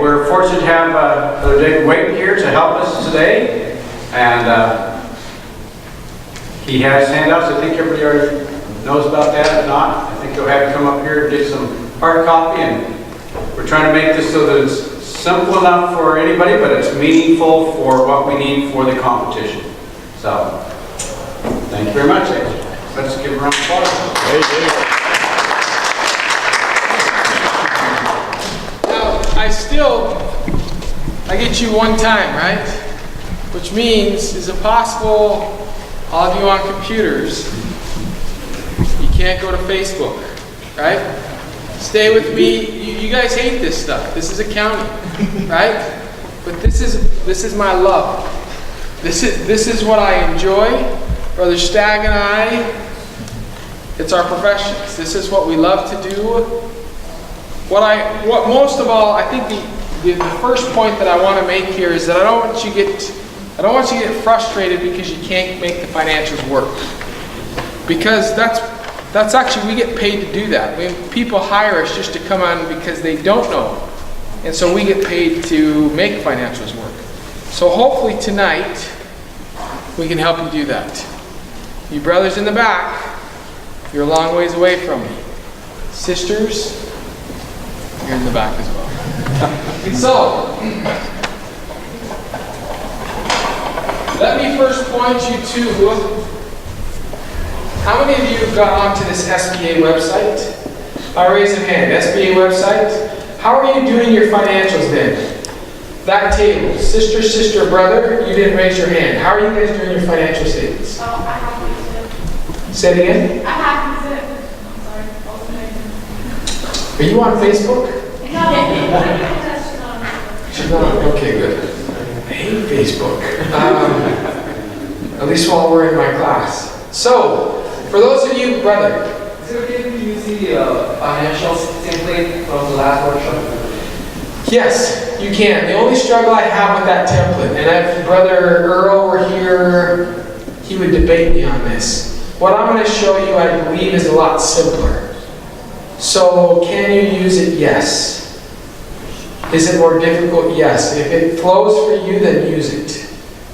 we're fortunate to have Brother Wieght here to help us today, and he has handouts. I think everybody already knows about that. If not, I think he'll have to come up here and get some hard copy, and we're trying to make this so that it's simple enough for anybody, but it's meaningful for what we need for the competition. So, thank you very much. Let's give a round of applause. I get you one time, right? Which means, is it possible, all of you on computers, you can't go to Facebook, right? Stay with me. You guys hate this stuff. This is accounting, right? But this is my love. This is what I enjoy. Brother Stagg and I, it's our professions. This is what we love to do. What most of all, I think the first point that I want to make here is that I don't want you to get frustrated because you can't make the financials work. Because that's actually, we get paid to do that. I mean, people hire us just to come on because they don't know. And so we get paid to make financials work. So hopefully tonight, we can help you do that. You brothers in the back, you're a long ways away from me. Sisters, you're in the back as well. So, let me first point you to, how many of you have got onto this SBA website? By raise of hand, SBA website. How are you doing your financials then? That table, sister, sister, brother, you didn't raise your hand. How are you guys doing your financial statements? Oh, I have to use it. Say it again? I have to use it. I'm sorry. Are you on Facebook? No. She's not. Okay, good. I hate Facebook. At least while we're in my class. So, for those of you, brother. Is it okay to use the financial template from the last workshop? Yes, you can. The only struggle I have with that template, and if Brother Earl were here, he would debate me on this. What I'm going to show you, I believe, is a lot simpler. So, can you use it? Yes. Is it more difficult? Yes. If it flows for you, then use it.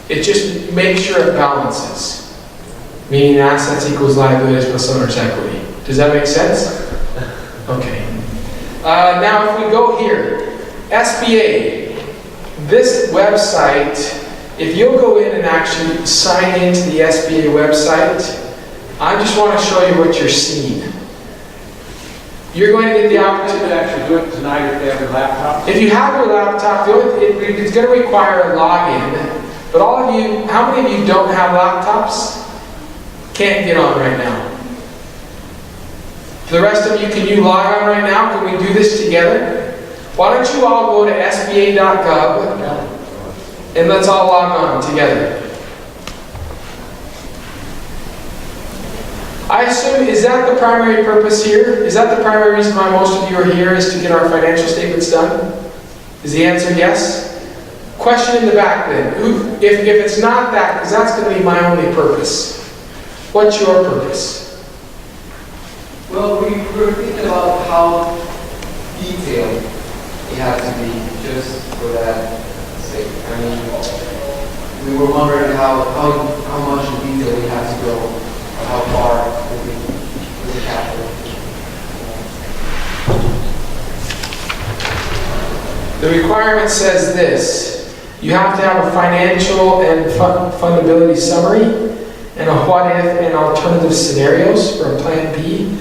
It just makes sure it balances. Meaning assets equals liabilities plus owner's equity. Does that make sense? Okay. Now if we go here, SBA, this website, if you'll go in and actually sign into the SBA website, I just want to show you what you're seeing. You're going to get the opportunity to actually do it tonight if they have your laptop. If you have your laptop, it's going to require a login. But all of you, how many of you don't have laptops? Can't get on right now. The rest of you, can you log on right now? Can we do this together? Why don't you all go to sba.gov and let's all log on together. I assume, is that the primary purpose here? Is that the primary reason why most of you are here, is to get our financial statements done? Is the answer yes? Question in the back then. If it's not that, because that's going to be my only purpose. What's your purpose? Well, we were thinking about how detailed it has to be just for that sake. I mean, we were wondering how much in detail we have to go, or how far with the capital. The requirement says this. You have to have a financial and fundability summary and a what if and alternative scenarios for a plan B.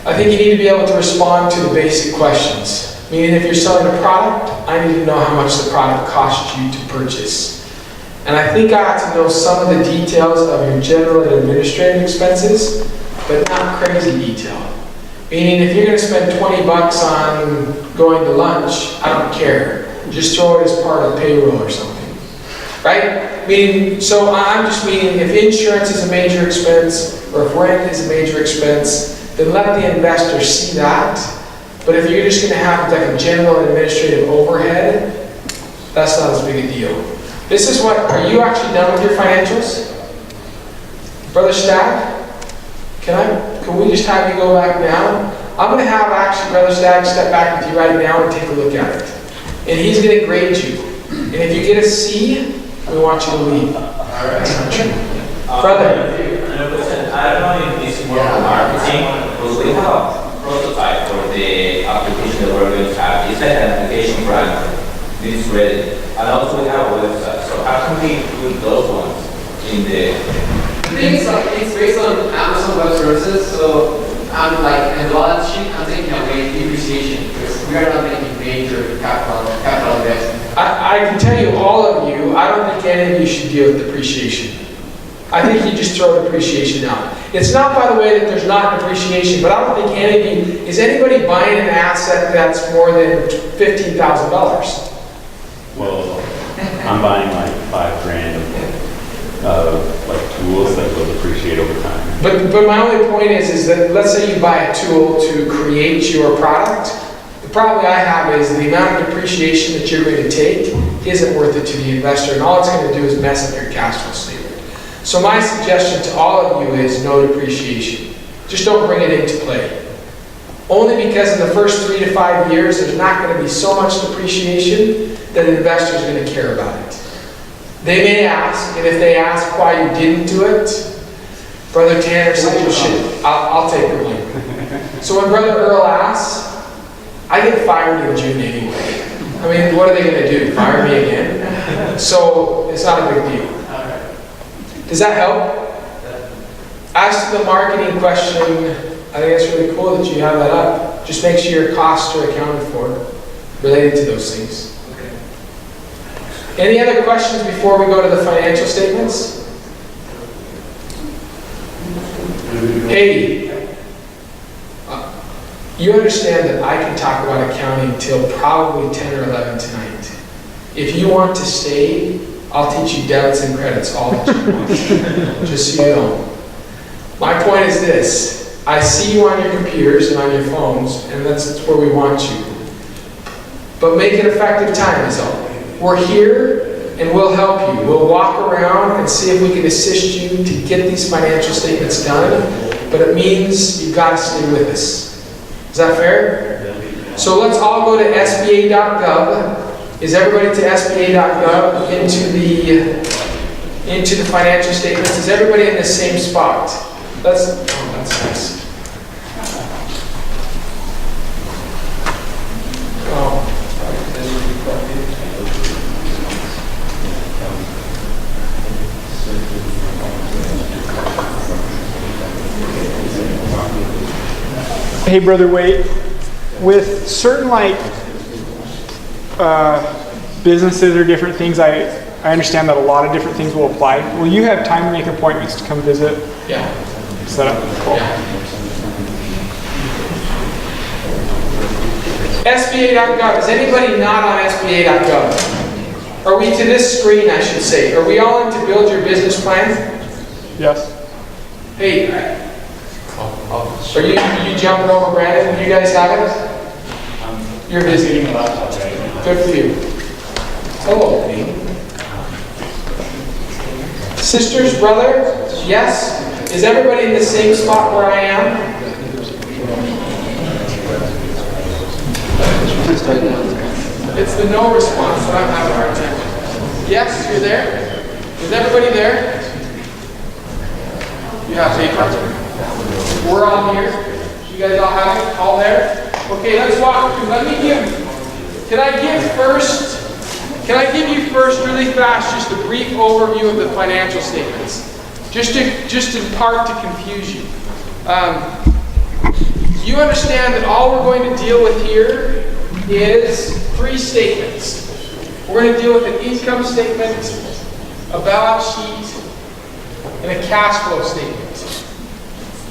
I think you need to be able to respond to the basic questions. Meaning if you're selling a product, I need to know how much the product costs you to purchase. And I think I have to know some of the details of your general and administrative expenses, but not crazy detail. Meaning if you're going to spend 20 bucks on going to lunch, I don't care. Just throw it as part of payroll or something. Right? Meaning, so I'm just meaning if insurance is a major expense, or if rent is a major expense, then let the investor see that. But if you're just going to have like a general and administrative overhead, that's not as big a deal. This is what, are you actually done with your financials? Brother Stagg, can we just have you go back now? I'm going to have actually Brother Stagg step back with you right now and take a look at it. and he's going to grade you. And if you get a C, we want you to leave. Brother. I don't know if this is more marketing, because we have a prototype for the application that we're going to have. It's like an application brand. This is ready. And also we have a website. So how can we put those ones in the... It's based on Amazon Web Services, so I'm like, and the balance sheet, I'm taking away depreciation because we are not making major capital investment. I can tell you, all of you, I don't think any of you should deal with depreciation. I think you just throw depreciation out. It's not, by the way, that there's not depreciation, but I don't think any of you, is anybody buying an asset that's more than $15,000? Well, I'm buying like $5,000 of like tools that will depreciate over time. But my only point is that let's say you buy a tool to create your product. The problem I have is the amount of depreciation that you're going to take isn't worth it to the investor, and all it's going to do is mess up your cash flow statement. So my suggestion to all of you is no depreciation. Just don't bring it into play. Only because in the first 3 to 5 years, there's not going to be so much depreciation that an investor is going to care about it. They may ask, and if they ask why you didn't do it, Brother Tanner said you should. I'll take the blame. So when Brother Earl asks, I get fired in June anyway. I mean, what are they going to do? Fire me again? So it's not a big deal. Does that help? As to the marketing question, I think it's really cool that you have that up. Just make sure your costs are accounted for related to those things. Any other questions before we go to the financial statements? Hey, you understand that I can talk about accounting till probably 10 or 11 tonight. If you want to stay, I'll teach you debits and credits all that you want, just so you know. My point is this, I see you on your computers and on your phones, and that's where we want you. But make it effective time is all. We're here, and we'll help you. We'll walk around and see if we can assist you to get these financial statements done, but it means you've got to stay with us. Is that fair? So let's all go to sba.gov. Is everybody to sba.gov into the financial statements? Is everybody in the same spot? That's nice. Hey, Brother Wieght, with certain like businesses or different things, I understand that a lot of different things will apply. Will you have time to make appointments to come visit? Yeah. Set up? Cool. Yeah. SBA.gov. Is anybody not on SBA.gov? Are we to this screen, I should say? Are we all in to build your business plan? Yes. Hey, are you jumping over Brandon? You guys have it? You're busy. Good for you. Hello. Sisters, brother, yes? Is everybody in the same spot where I am? It's the no response that I'm having a hard time. Yes, you're there? Is everybody there? You have paper? We're all here. You guys all have it? All there? Okay, let's walk through. Can I give you first really fast just a brief overview of the financial statements? Just in part to confuse you. You understand that all we're going to deal with here is 3 statements. We're going to deal with an income statement, a balance sheet, and a cash flow statement.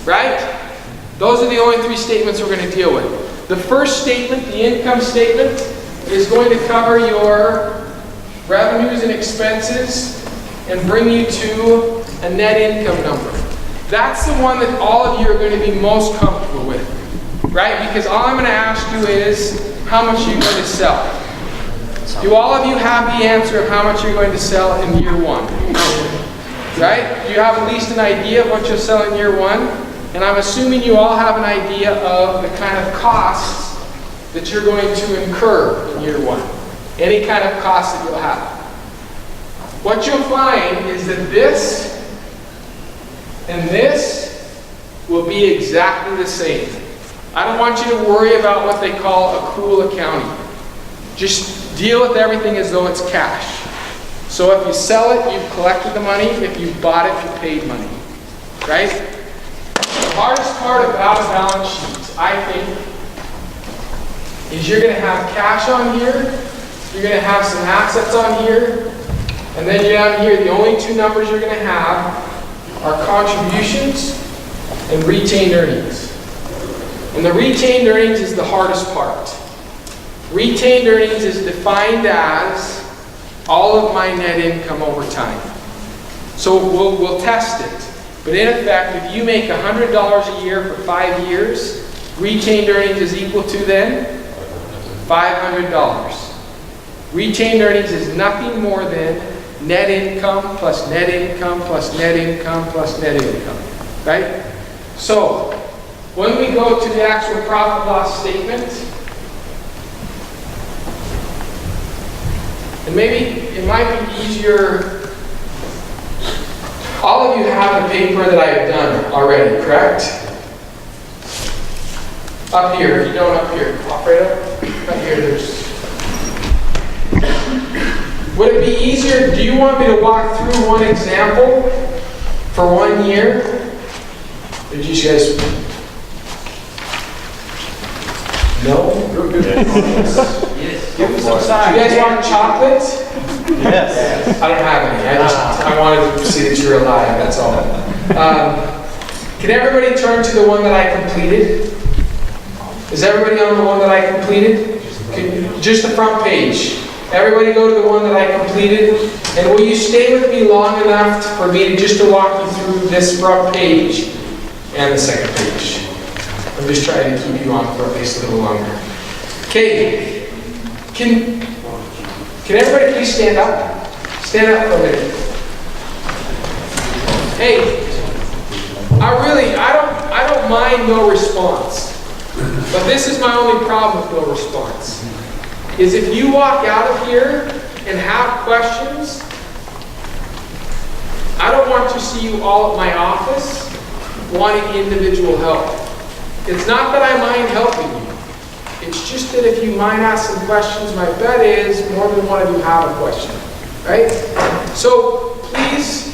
Right? Those are the only 3 statements we're going to deal with. The first statement, the income statement, is going to cover your revenues and expenses and bring you to a net income number. That's the one that all of you are going to be most comfortable with. Right? Because all I'm going to ask you is how much you're going to sell. Do all of you have the answer of how much you're going to sell in year 1? Right? Do you have at least an idea of what you'll sell in year 1? And I'm assuming you all have an idea of the kind of costs that you're going to incur in year 1. any kind of cost that you'll have. What you'll find is that this and this will be exactly the same. I don't want you to worry about what they call accrual accounting. Just deal with everything as though it's cash. So if you sell it, you've collected the money. If you bought it, you paid money. Right? The hardest part about a balance sheet, I think, is you're going to have cash on here, you're going to have some assets on here, and then down here, the only two numbers you're going to have are contributions and retained earnings. And the retained earnings is the hardest part. Retained earnings is defined as all of my net income over time. So we'll test it. But in effect, if you make $100 a year for 5 years, retained earnings is equal to then $500. Retained earnings is nothing more than net income plus net income plus net income plus net income. Right? So, when we go to the actual profit loss statement, and maybe it might be easier, all of you have the paper that I have done already, correct? Up here, if you don't, up here. Alfredo? Up here, there's... Would it be easier, do you want me to walk through one example for 1 year? Or did you guys... No? Yes. Give me some Do sign. you guys want chocolate? Yes. I don't have any. I wanted to see that you're alive, that's all. Can everybody turn to the one that I completed? Is everybody on the one that I completed? Just the front page. Everybody go to the one that I completed. And will you stay with me long enough for me to just to walk you through this front page and the second page? I'm just trying to keep you on for at least a little longer. Okay. Can everybody please stand up? Stand up for a minute. Hey, I don't mind no response. But this is my only problem with no response. Is if you walk out of here and have questions, I don't want to see you all at my office wanting individual help. It's not that I mind helping you. It's just that if you might ask some questions, my bet is more than one of you have a question, right? So please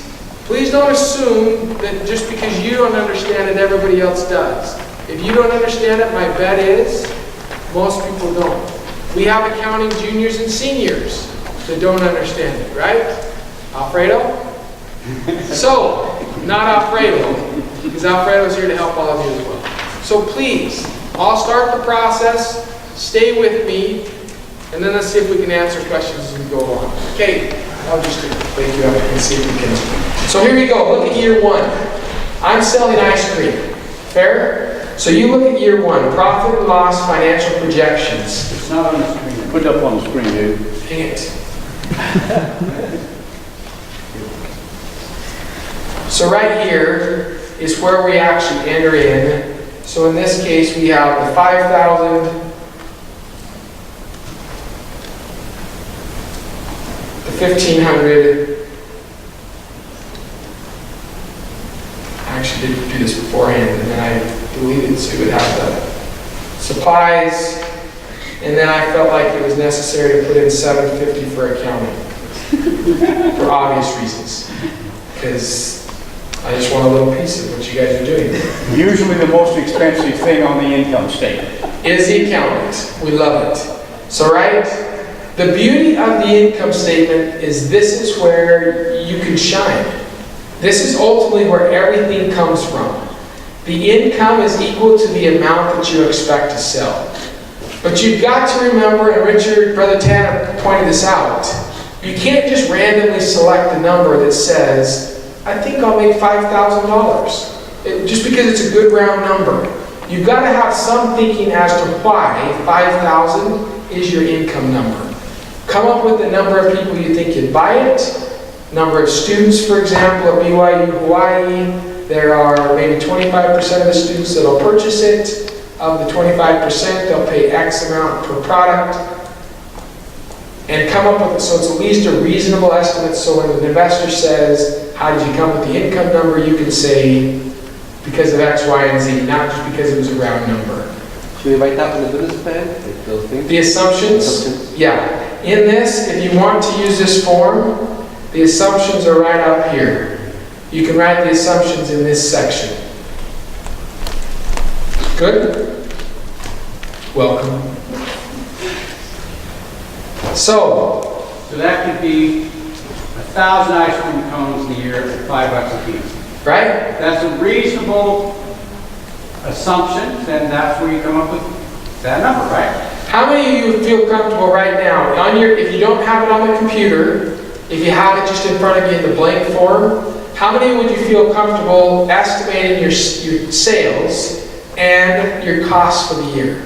don't assume that just because you don't understand it, everybody else does. If you don't understand it, my bet is most people don't. We have accounting juniors and seniors that don't understand it, right? Alfredo? So, not Alfredo, because Alfredo's here to help all of you as well. So please, I'll start the process, stay with me, and then let's see if we can answer questions as we go along. Okay, I'll just wake you up and see if we can. So here we go, look at year 1. I'm selling ice cream, fair? So you look at year 1, profit and loss financial projections. It's not on the screen. Put it up on the screen, dude. Dang it. So right here is where we actually enter in. So in this case, we have the 5,000, the 1,500. I actually did do this beforehand, and then I deleted, so we would have the supplies, and then I felt like it was necessary to put in $750 for accounting, for obvious reasons, because I just want a little piece of what you guys are doing. Usually the most expensive thing on the income statement is the accountant. We love it. So, right? The beauty of the income statement is this is where you can shine. This is ultimately where everything comes from. The income is equal to the amount that you expect to sell. But you've got to remember, and Richard, Brother Tanner pointed this out, you can't just randomly select a number that says, I think I'll make $5,000. Just because it's a good round number. You've got to have some thinking as to why 5,000 is your income number. Come up with the number of people you think you'd buy it. Number of students, for example, at BYU-Hawii, there are maybe 25% of the students that will purchase it. Of the 25%, they'll pay X amount per product. and come up with, so it's at least a reasonable estimate, so when an investor says, how did you come with the income number, you can say, because of X, Y, and Z, not just because it was a round number. Should we write that in the business plan, like those things? The assumptions? Yeah. In this, if you want to use this form, the assumptions are right up here. You can write the assumptions in this section. Good? Welcome. So that could be 1,000 ice cream cones a year at $5 a piece. right? That's a reasonable assumption, then that's where you come up with that number, right? How many of you feel comfortable right now, on your, if you don't have it on the computer, if you have it just in front of you in the blank form, how many would you feel comfortable estimating your sales and your costs for the year?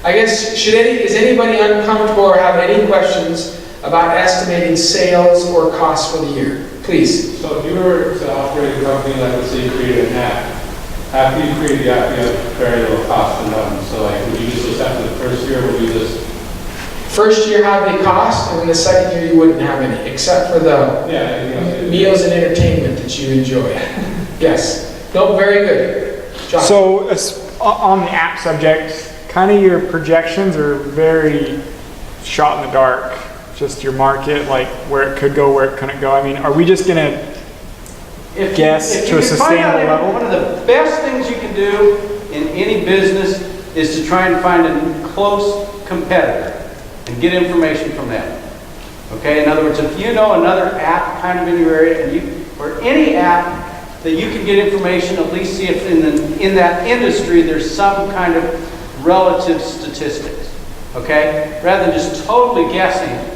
I guess, is anybody uncomfortable or have any questions about estimating sales or costs for the year? Please. So if you were to operate a company, like let's say you created an app, after you create the app, you have very little cost to run. So like, would you just after the first year, would you just? First year have the cost, and then the second year you wouldn't have any, except for the meals and entertainment that you enjoy. Yes. No, very good. John. So on the app subject, kind of your projections are very shot in the dark. Just your market, like where it could go, where it couldn't go. I mean, are we just going to guess to a sustainable level? One of the best things you can do in any business is to try and find a close competitor and get information from them. Okay, in other words, if you know another app kind of in your area, or any app that you can get information, at least see if in that industry there's some kind of relative statistics. Okay, rather than just totally guessing,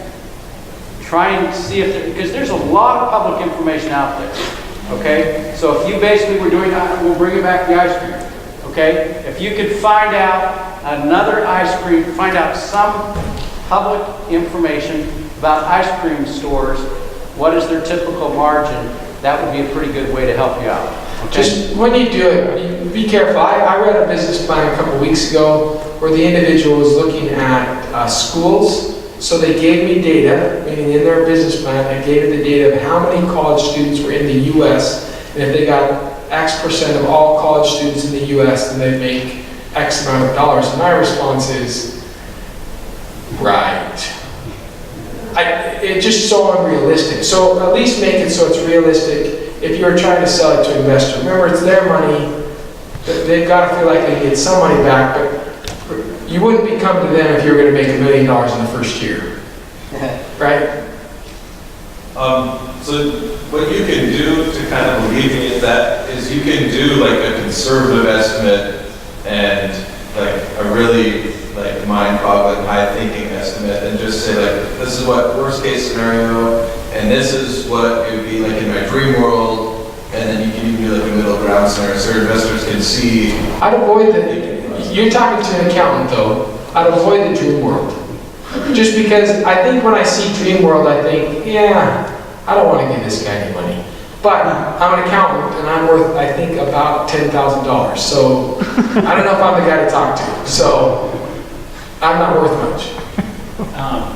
try and see if because there's a lot of public information out there. Okay, so if you basically were doing, we'll bring it back to the ice cream. Okay, if you could find out another ice cream, find out some public information about ice cream stores, what is their typical margin, that would be a pretty good way to help you out. Okay? Just when you do it, be careful. I read a business plan a couple weeks ago where the individual was looking at schools. So they gave me data, meaning in their business plan, they gave me the data of how many college students were in the U.S. And if they got X% of all college students in the U.S., then they make X amount of dollars. And my response is, right. It's just so unrealistic. So at least make it so it's realistic if you're trying to sell it to an investor. Remember, it's their money. They've got to feel like they get some money back, but you wouldn't be coming to them if you were going to make $1 million in the first year. Right? So what you can do to kind of alleviate that is you can do like a conservative estimate and like a really like mind-boggling, high-thinking estimate, and just say like, this is what worst-case scenario, and this is what it would be like in my dream world, and then you can even do like a middle ground scenario so investors can see. I'd avoid you're talking to an accountant though, I'd avoid the dream world. Just because I think when I see dream world, I think, yeah, I don't want to give this guy any money. But I'm an accountant and I'm worth, I think, about $10,000. So I don't know if I'm the guy to talk to. So I'm not worth much.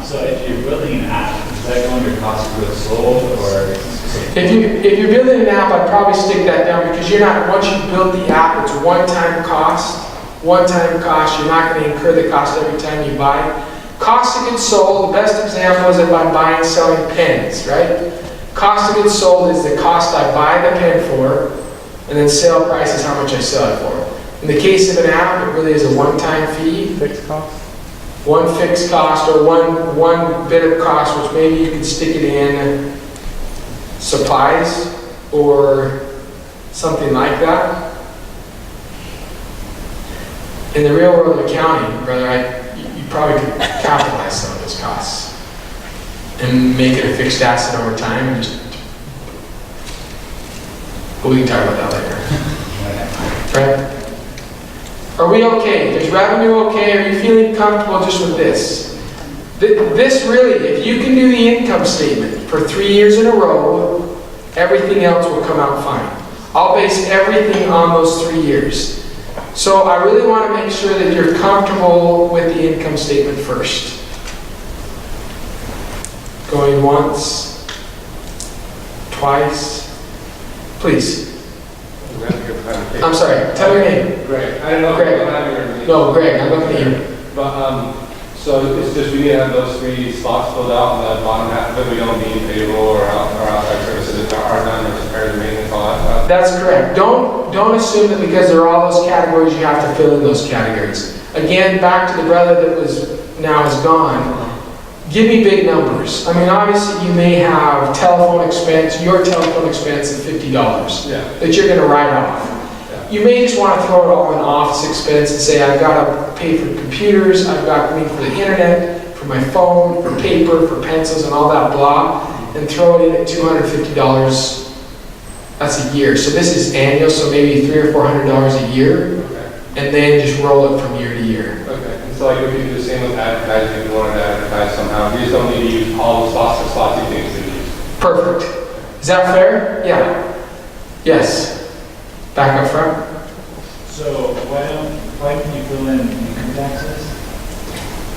So if you're building an app, does that go under cost of goods sold or? If you're building an app, I'd probably stick that down because you're not, once you build the app, it's one-time cost. One-time cost, you're not going to incur the cost every time you buy. Cost of goods sold, the best example is if I'm buying, selling pens, right? Cost of goods sold is the cost I buy the pen for, and then sale price is how much I sell it for. In the case of an app, it really is a one-time fee. Fixed cost? One fixed cost or one bit of cost, which maybe you can stick it in supplies or something like that. In the real world of accounting, brother, you probably could capitalize some of those costs and make it a fixed asset over time. And but we can talk about that later. Right? Are we okay? Is revenue okay? Are you feeling comfortable just with this? This really, if you can do the income statement for 3 years in a row, everything else will come out fine. I'll base everything on those 3 years. So I really want to make sure that you're comfortable with the income statement first. Going once, twice, please. I'm sorry, tell your name. Greg, I don't know. Greg. I don't have your name. No, Greg, I'm looking at you. But, so it's just, we need to have those 3 spots filled out on the bottom half, but we don't need payroll or outside services, are done, or repairs and maintenance, all that stuff. That's correct. Don't assume that because there are all those categories, you have to fill in those categories. Again, back to the brother that now is gone. Give me big numbers. I mean, obviously you may have telephone expense, your telephone expense of $50 that you're gonna write off. You may just want to throw it all in office expense and say, I've got to pay for computers, I've got to pay for the internet, for my phone, for paper, for pencils and all that blah, and throw it in at $250. That's a year. So this is annual, so maybe $300 or $400 a year, and then just roll it from year to year. Okay, and so like we can do the same with advertising, if you wanted to advertise somehow, we just don't need to use all the slots you think to use. Perfect. Is that fair? Yeah. Yes. Back up front. So why can you fill in income taxes?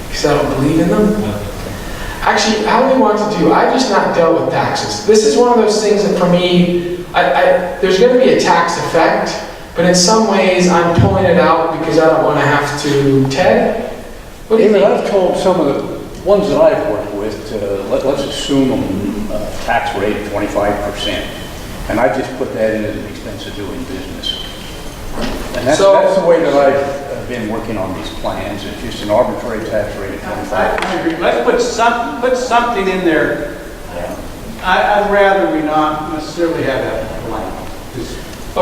Because I don't believe in them. Actually, how do we want to do? I've just not dealt with taxes. This is one of those things that for me, there's going to be a tax effect, but in some ways I'm pulling it out because I don't want to have to. Ted? What do you think? I've told some of the ones that I've worked with, let's assume a tax rate of 25%. And I just put that in as an expense of doing business. And that's the way that I've been working on these plans. It's just an arbitrary tax rate of 25%. I agree. Let's put something in there. Yeah. I'd rather we not necessarily have that line.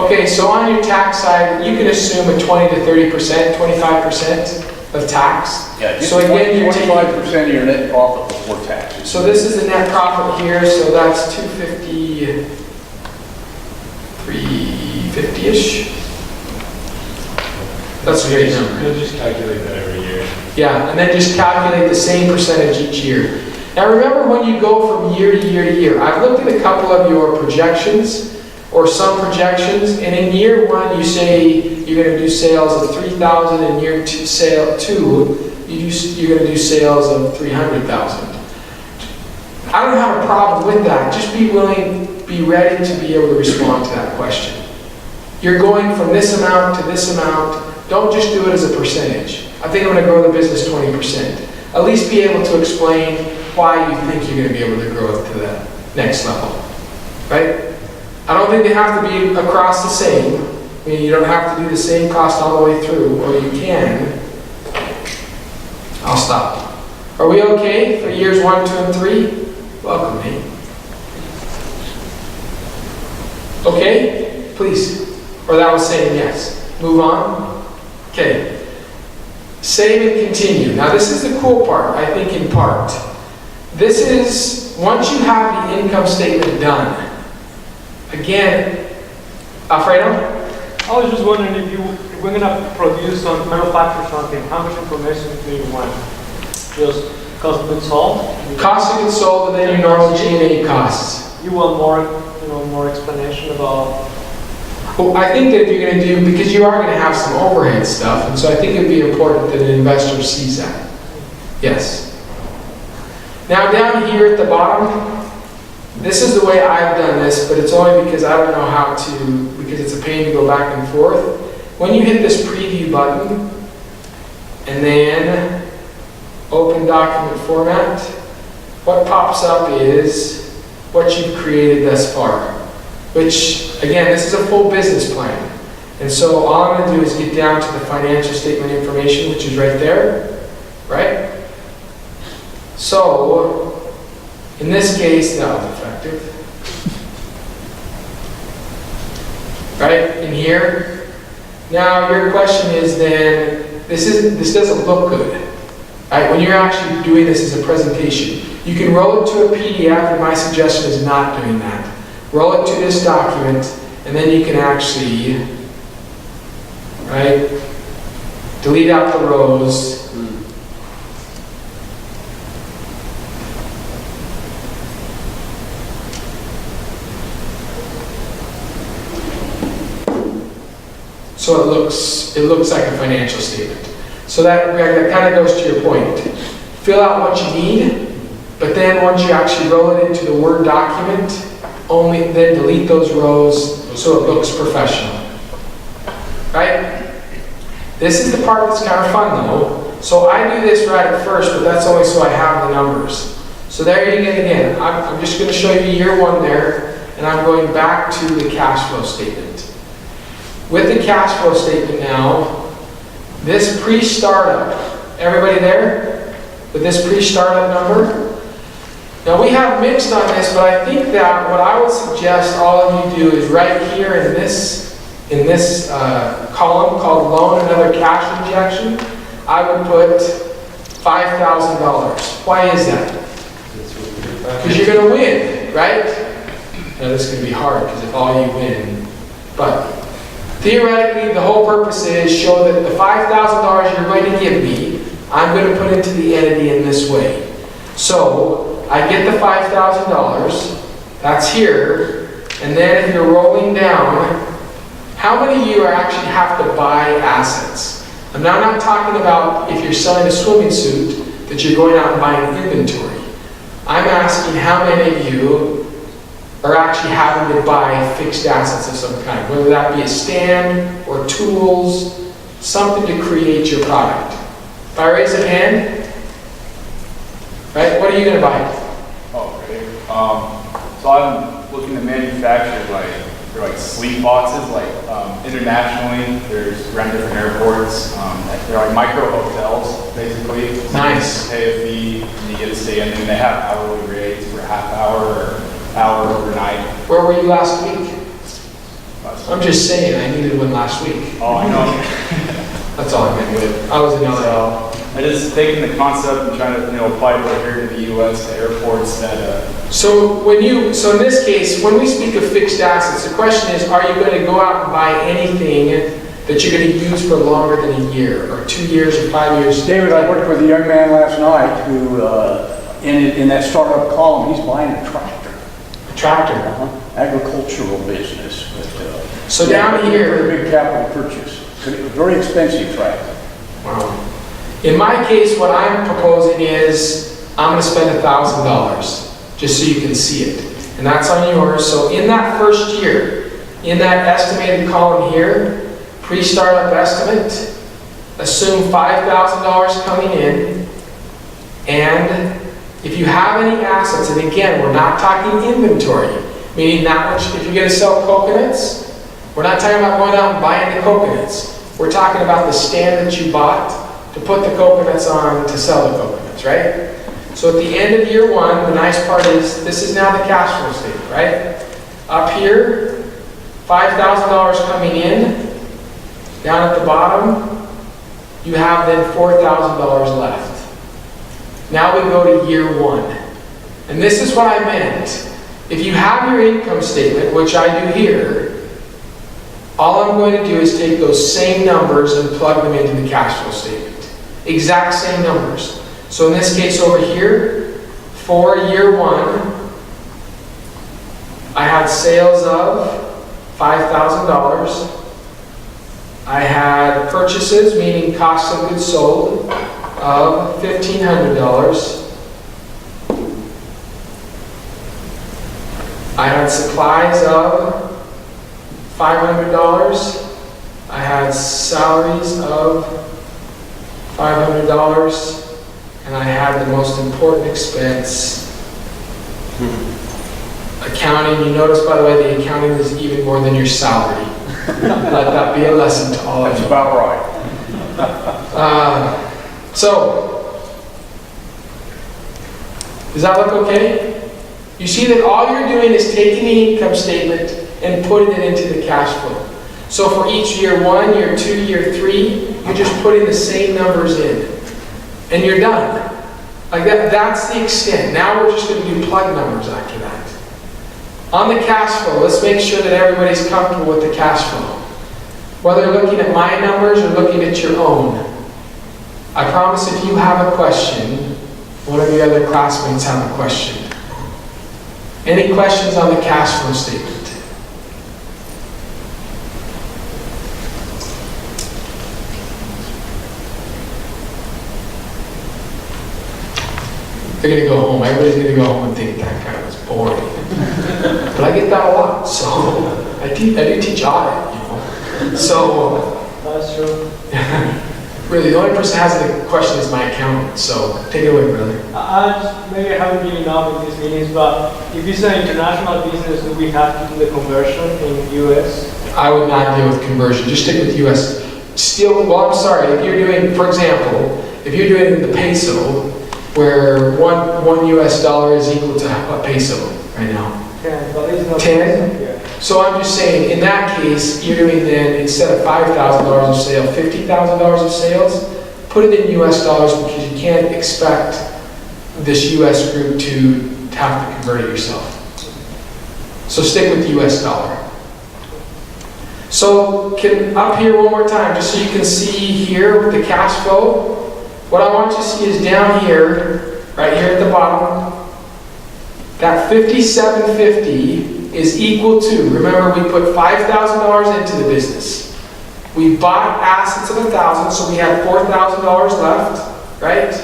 Okay, so on your tax side, you can assume a 20 to 30%, 25% of tax. Yeah, just so again, you're 25% of your net profit before taxes. So this is the net profit here, so that's 250. 350-ish. That's a great number. You'll just calculate that every year. Yeah, and then just calculate the same percentage each year. Now remember, when you go from year to year to year, I've looked at a couple of your projections, or some projections, and in year 1 you say you're going to do sales of 3,000, in year 2 you're going to do sales of 300,000. I don't have a problem with that. Just be ready to be able to respond to that question. You're going from this amount to this amount. Don't just do it as a percentage. I think I'm going to grow the business 20%. At least be able to explain why you think you're going to be able to grow it to the next level. Right? I don't think they have to be across the same. I mean, you don't have to do the same cost all the way through, or you can. I'll stop. Are we okay for years 1, 2, and 3? Welcome, me. Okay? Please. Or that was saying yes. Move on. Okay. Save and continue. Now this is the cool part, I think, in part. This is, once you have the income statement done, again, Alfredo? I was just wondering if we're going to produce some, manufacture something, how much information do you want? Just cost of goods sold? Cost of goods sold, and then your normal G&A costs. You want more, more explanation about? Well, I think that if you're going to do, because you are going to have some overhead stuff, and so I think it'd be important that an investor sees that. Yes. Now down here at the bottom, this is the way I've done this, but it's only because I don't know how to, because it's a pain to go back and forth. When you hit this preview button, and then open document format, what pops up is what you've created thus far. Which, again, this is a full business plan. And so all I'm going to do is get down to the financial statement information, which is right there, right? So, in this case, that was effective. Right, in here. Now, your question is then, this doesn't look good. Right, when you're actually doing this as a presentation. You can roll it to a PDF, and my suggestion is not doing that. Roll it to this document, and then you can actually, right, delete out the rows. So it looks like a financial statement. So that kind of goes to your point. Fill out what you need, but then then once you actually roll it into the Word document, only then delete those rows so it looks professional. Right? This is the part that's kind of fun though. So I do this right at first, but that's only so I have the numbers. So there you go again. I'm just going to show you year one there, and I'm going back to the cash flow statement. With the cash flow statement now, this pre-startup, everybody there? With this pre-startup number? Now we have mixed on this, but I think that what I would suggest all of you do is right here in this column called loan and other cash injection, I would put $5,000. Why is that? Because you're going to win, right? Now this is going to be hard because if all you win, but theoretically the whole purpose is show that the $5,000 you're going to give me, I'm going to put into the entity in this way. So I get the $5,000, that's here, and then if you're rolling down, how many of you are actually have to buy assets? I'm now not talking about if you're selling a swimming suit that you're going out and buying inventory. I'm asking how many of you are actually having to buy fixed assets of some kind, whether that be a stand or tools, something to create your product. If I raise a hand, right, what are you going to buy? Oh, okay. So I'm looking to manufacture like sleep boxes, internationally. There's around different airports. They're like micro hotels, basically. So Nice. You pay a fee and you get to stay in, and they have hourly rates for half hour or hour overnight. Where were you last week? I'm just saying, I needed one last week. Oh, I know. That's all I meant with. I was in LA. So I just taking the concept and trying to apply it here to the U.S. to airports that. So in this case, when we speak of fixed assets, the question is, are you going to go out and buy anything that you're going to use for longer than a year, or 2 years, or 5 years? David, I worked with a young man last night who, in that startup column, he's buying a tractor. A tractor? Agricultural business. So down here, very big capital purchase. It's a very expensive tractor. Wow. In my case, what I'm proposing is I'm going to spend $1,000 just so you can see it. And that's on yours. So in that first year, in that estimated column here, pre-startup estimate, assume $5,000 coming in. And if you have any assets, and again, we're not talking inventory, meaning that much, if you're going to sell coconuts, we're not talking about going out and buying the coconuts. We're talking about the stand that you bought to put the coconuts on to sell the coconuts, right? So at the end of year one, the nice part is this is now the cash flow statement, right? Up here, $5,000 coming in. Down at the bottom, you have then $4,000 left. Now we go to year one. And this is what I meant. If you have your income statement, which I do here, all I'm going to do is take those same numbers and plug them into the cash flow statement. Exact same numbers. So in this case over here, for year one, I had sales of $5,000. I had purchases, meaning cost of goods sold, of $1,500. I had supplies of $500. I had salaries of $500. And I had the most important expense, accounting. You notice, by the way, the accounting is even more than your salary. Let that be a lesson to all of you. That's about right. So, does that look okay? You see that all you're doing is taking the income statement and putting it into the cash flow. So for each year one, year two, year three, you're just putting the same numbers in. And you're done. Like that's the extent. Now we're just going to do plug numbers after that. On the cash flow, let's make sure that everybody's comfortable with the cash flow. Whether looking at my numbers or looking at your own. I promise if you have a question, one of your other classmates have a question. Any questions on the cash flow statement? They're gonna go home. Everybody's gonna go home and think that guy was boring. But I get that a lot. So I do teach audit, you know. So That's true. really, the only person who has the question is my accountant. So take it away, brother. Maybe I haven't been enough in these meetings, but if it's an international business, do we have to do the conversion in US? I would not deal with conversion. Just stick with U.S. Still, well, I'm sorry. If you're doing, for example, if you're doing the peso, where one US dollar is equal to a peso right now. 10, but it's not 10? Yeah. So I'm just saying, in that case, you're doing then, instead of $5,000 of sale, $50,000 of sales, put it in US dollars because you can't expect this US group to have to convert it yourself. So stick with US dollar. So up here one more time, just so you can see here with the cash flow, what I want you to see is down here, right here at the bottom, that 5750 is equal to, remember we put $5,000 into the business. We bought assets of 1,000, so we had $4,000 left, right?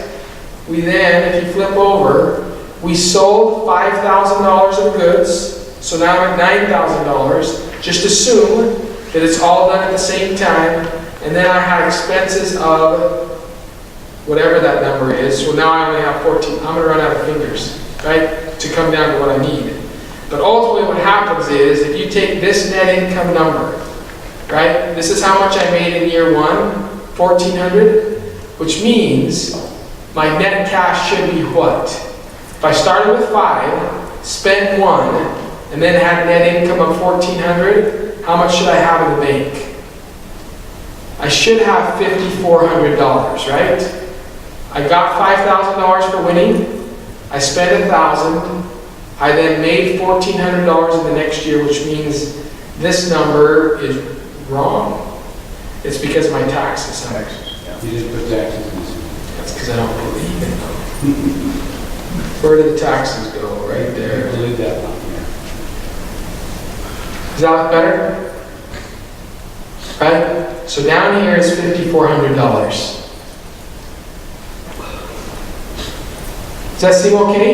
We then, if you flip over, we sold $5,000 of goods, so now I'm at $9,000. Just assume that it's all done at the same time, and then I had expenses of whatever that number is. So now I only have 14. I'm going to run out of fingers, right, to come down to what I need. But ultimately what happens is, if you take this net income number, right, this is how much I made in year one, 1,400, which means my net cash should be what? If I started with 5, spent 1, and then had net income of 1,400, how much should I have in the bank? I should have $5,400, right? I got $5,000 for winning. I spent 1,000. I then made $1,400 in the next year, which means this number is wrong. It's because of my taxes. You didn't put taxes in this. That's because I don't believe in them. Where do the taxes go? Right there. I believe that one. Does that look better? Right? So down here is $5,400. Does that seem okay?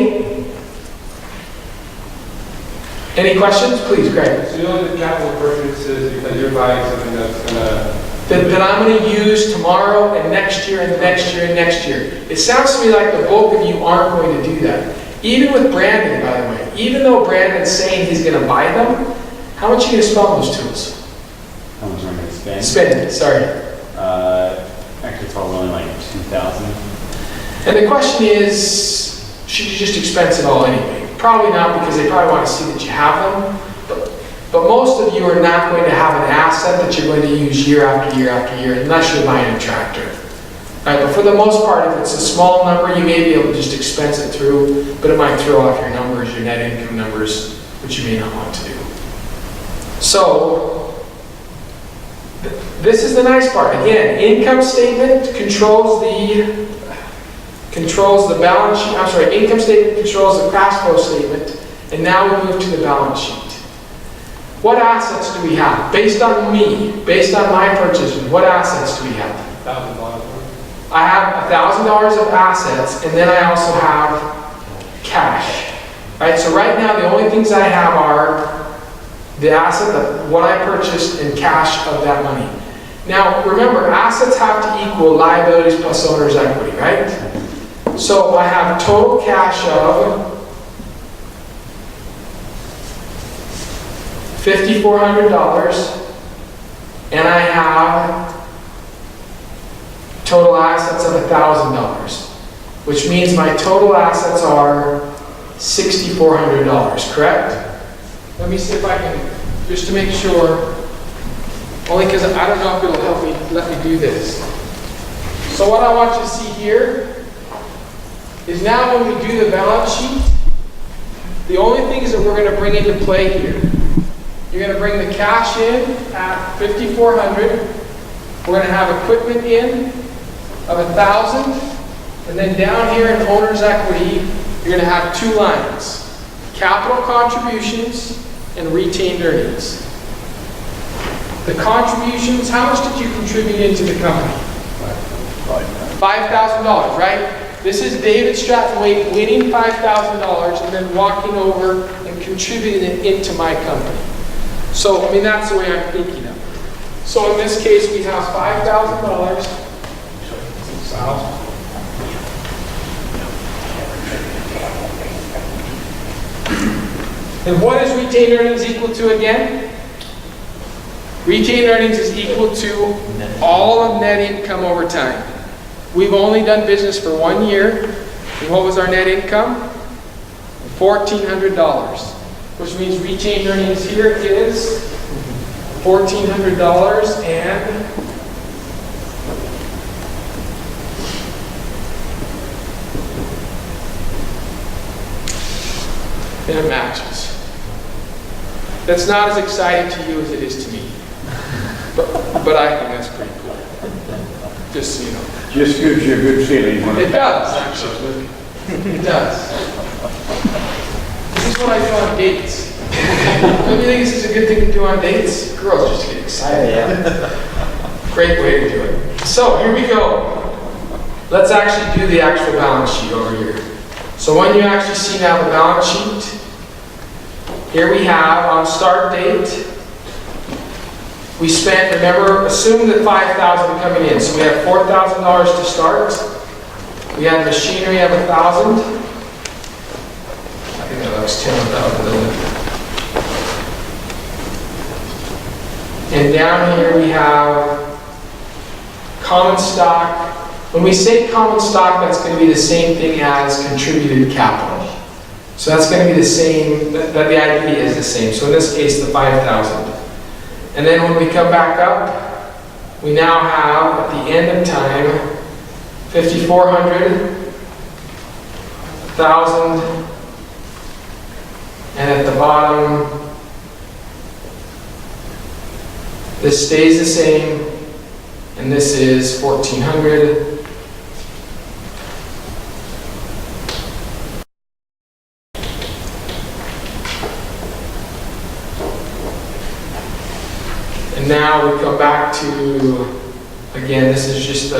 Any questions? Please, Greg. So you know the capital purchases because you're buying something that's gonna... That I'm going to use tomorrow and next year and next year and next year. It sounds to me like the bulk of you aren't going to do that. Even with Brandon, by the way. Even though Brandon's saying he's going to buy them, how much are you going to spend on those tools? How much am I going to spend? Spend, sorry. Actually, it's probably only like $2,000. And the question is, should you just expense it all anyway? Probably not, because they probably want to see that you have them. But most of you are not going to have an asset that you're going to use year after year after year, unless you're buying a tractor. Right? But for the most part, if it's a small number, you may be able to just expense it through, but it might throw off your numbers, your net income numbers, which you may not want to do. So, this is the nice part. Again, income statement controls the balance sheet. I'm sorry, income statement controls the cash flow statement, and now we move to the balance sheet. What assets do we have? Based on me, based on my purchases, what assets do we have? $1,000. I have $1,000 of assets, and then I also have cash. Right? So right now, the only things I have are the asset, what I purchased, and cash of that money. Now, remember, assets have to equal liabilities plus owner's equity, right? So I have total cash of $5,400, and I have total assets of $1,000, which means my total assets are $6,400, correct? Let me see if I can, just to make sure, only because I don't know if it'll help me, let me do this. So what I want you to see here is now when we do the balance sheet, the only things that we're going to bring into play here, you're going to bring the cash in at $5,400. We're going to have equipment in of $1,000, and then down here in owner's equity, you're going to have two lines: capital contributions and retained earnings. The contributions, how much did you contribute into the company? $5,000, right? This is David Stratton-Waight winning $5,000 and then walking over and contributing it into my company. So, I mean, that's the way I'm thinking of it. So in this case, we have $5,000. And what is retained earnings equal to again? Retained earnings is equal to all of net income over time. We've only done business for 1 year. And what was our net income? $1,400. Which means retained earnings here is $1,400 and it matches. That's not as exciting to you as it is to me. But I think that's pretty cool. Just so you know. Just gives you a good feeling when It does, actually. It does. This is what I do on dates. Don't you think this is a good thing to do on dates? Girls just get excited. Great way to do it. So here we go. Let's actually do the actual balance sheet over here. So when you actually see now the balance sheet, here we have on start date, we spent, remember, assume that $5,000 coming in. So we have $4,000 to start. We had machinery of $1,000. I think that looks $10,000, doesn't it? And down here we have common stock. When we say common stock, that's going to be the same thing as contributed capital. So that's going to be the same, that the idea is the same. So in this case, the 5,000. And then when we come back up, we now have, at the end of time, 5,400, 1,000, and at the bottom, this stays the same, and this is 1,400. And now we come back to, again, this is just the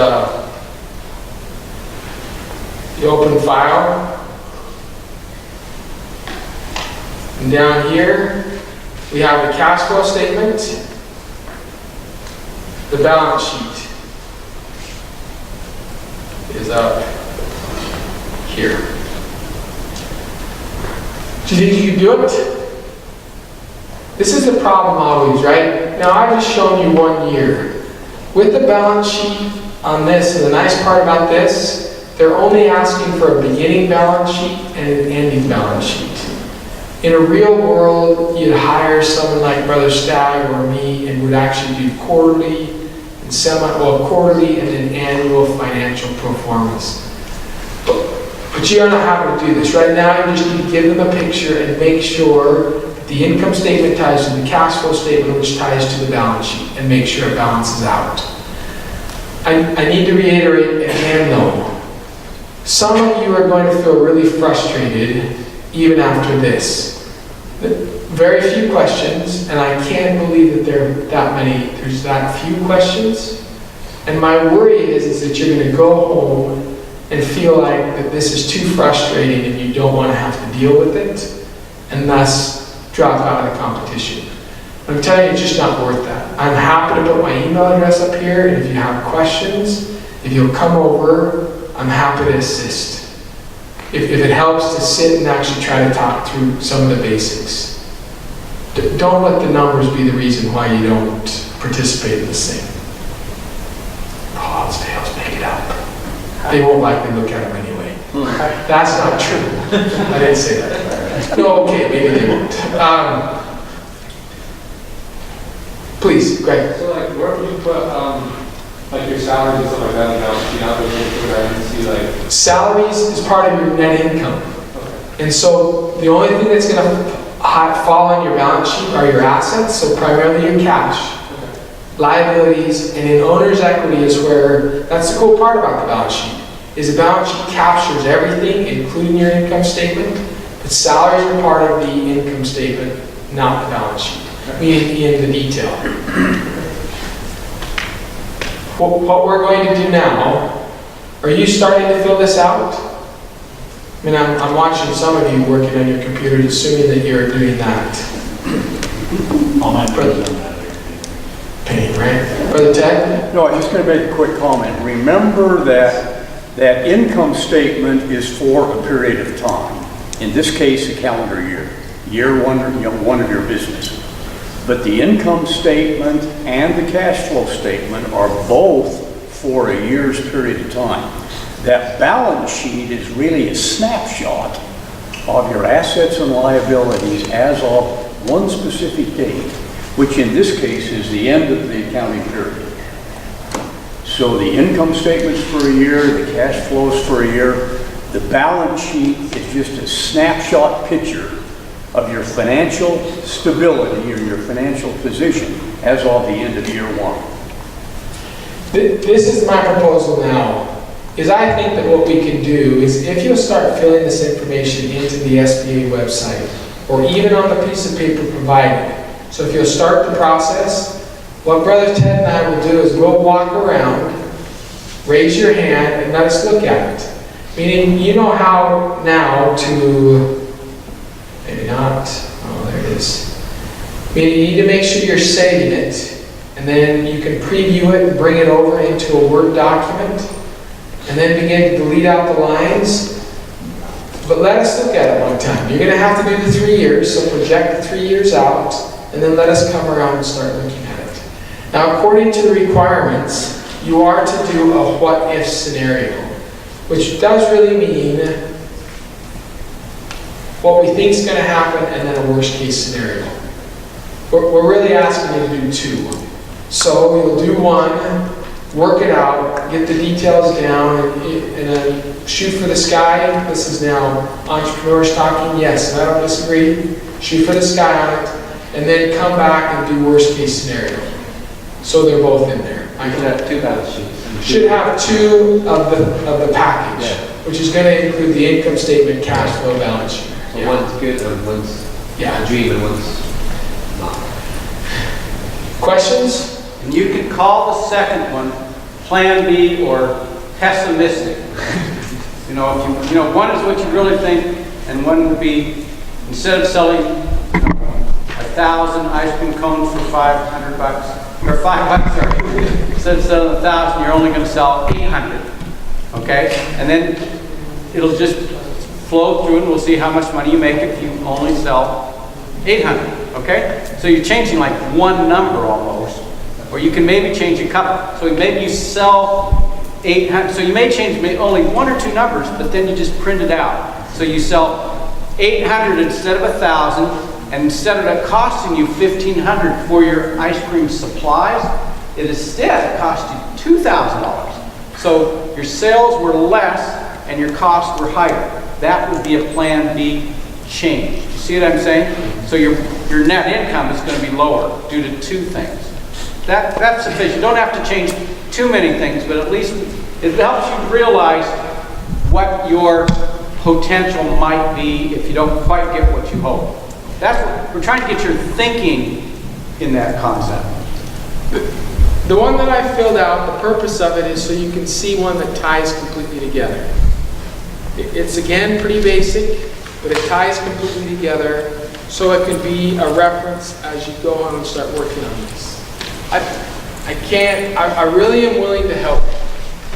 open file. And down here, we have the cash flow statement, the balance sheet is up here. Do you think you can do it? This is the problem always, right? Now I've just shown you 1 year. With the balance sheet on this, and the nice part about this, they're only asking for a beginning balance sheet and an ending balance sheet. In a real world, you'd hire someone like Brother Stagg or me and would actually do quarterly and quarterly and then annual financial pro formas. But you are not having to do this. Right now, you just need to give them a picture and make sure the income statement ties to the cash flow statement, which ties to the balance sheet, and make sure it balances out. I need to reiterate again though, some of you are going to feel really frustrated even after this. Very few questions, and I can't believe that there's that few questions. And my worry is that you're going to go home and feel like that this is too frustrating and you don't want to have to deal with it, and thus drop out of the competition. But I'm telling you, it's just not worth that. I'm happy to put my email address up here, and if you have questions, if you'll come over, I'm happy to assist. If it helps to sit and actually try to talk through some of the basics. Don't let the numbers be the reason why you don't participate in this thing. Odds, tails, make it up. They won't likely look at them anyway. That's not true. I didn't say that. No, okay, maybe they won't. Please, Greg. So like, where would you put, like your salaries and stuff like that, and how you put that and see like... Salaries is part of your net income. Okay. And so the only thing that's going to fall on your balance sheet are your assets, so primarily your cash. Okay. Liabilities, and in owner's equity is where, that's the cool part about the balance sheet, is the balance sheet captures everything, including your income statement, but salaries are part of the income statement, not the balance sheet. Meaning in the detail. What we're going to do now Are you starting to fill this out? I mean, I'm watching some of you working on your computers, assuming that you're doing that. All my Pain, right? Brother Ted? No, I'm just going to make a quick comment. Remember that income statement is for a period of time. In this case, a calendar year. Year one, one of your business. But the income statement and the cash flow statement are both for a year's period of time. That balance sheet is really a snapshot of your assets and liabilities as of one specific date, which in this case is the end of the accounting period. So the income statement's for a year, the cash flow's for a year. The balance sheet is just a snapshot picture of your financial stability or your financial position as of the end of year one. This is my proposal now, is I think that what we can do is if you'll start filling this information into the SBA website, or even on the piece of paper provided. So if you'll start the process, what Brother Ted and I will do is we'll walk around, raise your hand, and let us look at it. Meaning, you know how now to, maybe not, oh, there it is. Meaning you need to make sure you're saving it, and then you can preview it and bring it over into a Word document, and then begin to delete out the lines. But let us look at it one time. You're going to have to do the 3 years, so project the 3 years out, and then let us come around and start looking at it. Now, according to the requirements, you are to do a what-if scenario, which does really mean what we think is going to happen and then a worst-case scenario. We're really asking you to do two. So you'll do one, work it out, get the details down, and then shoot for the sky. This is now entrepreneurs talking. Yes, and I don't disagree. Shoot for the sky on it, and then come back and do worst-case scenario. So they're both in there. I should have two balance sheets. Should have two of the package, which is going to include the income statement, cash flow, balance sheet. So one's good and one's a dream and one's not. Questions? And you could call the second one Plan B or pessimistic. You know, if you know, one is what you really think, and one would be instead of selling 1,000 ice cream cones for $500 or $5, sorry. Instead of selling 1,000, you're only going to sell 800. Okay, and then it'll just flow through, and we'll see how much money you make if you only sell 800. Okay, so you're changing like one number almost. Or you can maybe change a couple. So maybe you sell 800. So you may change only one or two numbers, but then you just print it out. So you sell 800 instead of 1,000, and instead of it costing you $1,500 for your ice cream supplies, it instead cost you $2,000. So your sales were less and your costs were higher. That would be a Plan B change. You see what I'm saying? So your net income is going to be lower due to two things. That's sufficient. You don't have to change too many things, but at least it helps you realize what your potential might be if you don't quite get what you hope. That's what we're trying to get your thinking in that concept. The one that I filled out, the purpose of it is so you can see one that ties completely together. It's again pretty basic, but it ties completely together so it can be a reference as you go on and start working on this. I really am willing to help.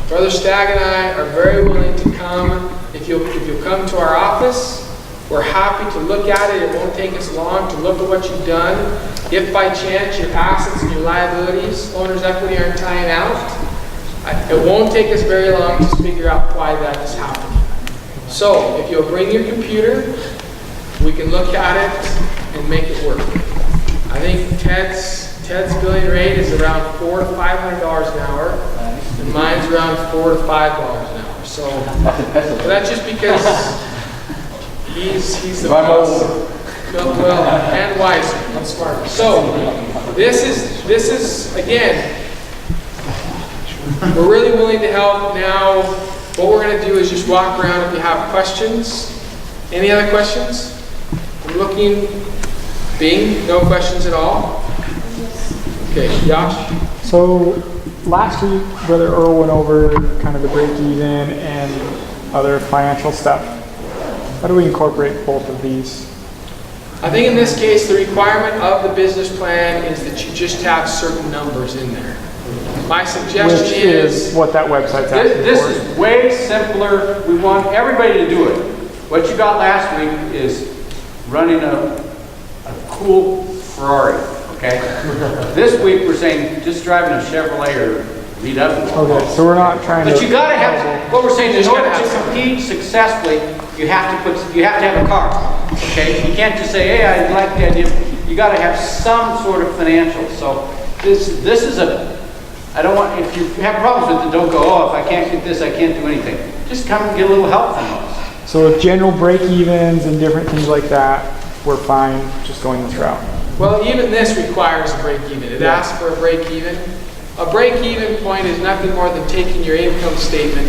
Brother Stagg and I are very willing to come. If you'll come to our office, we're happy to look at it. It won't take us long to look at what you've done. If by chance your assets and your liabilities, owner's equity aren't tying out, it won't take us very long to figure out why that is happening. So if you'll bring your computer, we can look at it and make it work. I think Ted's billing rate is around $400 to $500 an hour, and mine's around $4 to $5 an hour. So that's just because he's the most well and wiser and smarter. So this is again, we're really willing to help. Now, what we're going to do is just walk around. If you have questions, any other questions? I'm looking. Bing, no questions at all. Okay, Josh? So last week, Brother Earl went over kind of the break even and other financial stuff. How do we incorporate both of these? I think in this case, the requirement of the business plan is that you just have certain numbers in there. My suggestion Which is what that website's asking This for. is way simpler. We want everybody to do it. What you got last week is running a cool Ferrari, okay? This week, we're saying just driving a Chevrolet or VW. Okay, so we're not trying But to. you gotta have, what we're saying is in order to compete successfully, you have to have a car, okay? You can't just say, hey, I like the idea. You gotta have some sort of financial. So this is I don't want, if you have problems with it, don't go, oh, if I can't get this, I can't do anything. Just come and get a little help from us. So with general break evens and different things like that, we're fine just going this route. Well, even this requires a break even. It asks for a break even. A break even point is nothing more than taking your income statement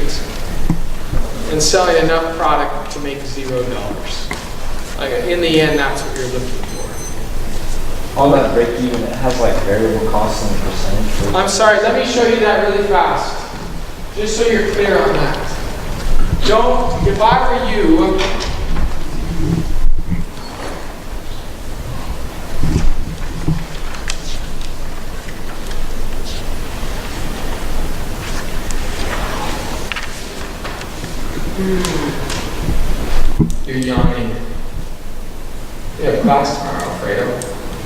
and selling enough product to make $0. Like, in the end, that's what you're looking for. On that break even, it has like variable costs and percentage. I'm sorry, let me show you that really fast. Just so you're clear on that. Don't, if I were you, you're yawning. You have class tomorrow, Alfredo.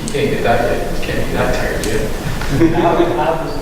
You can't get that yet. You can't be that tired yet. How does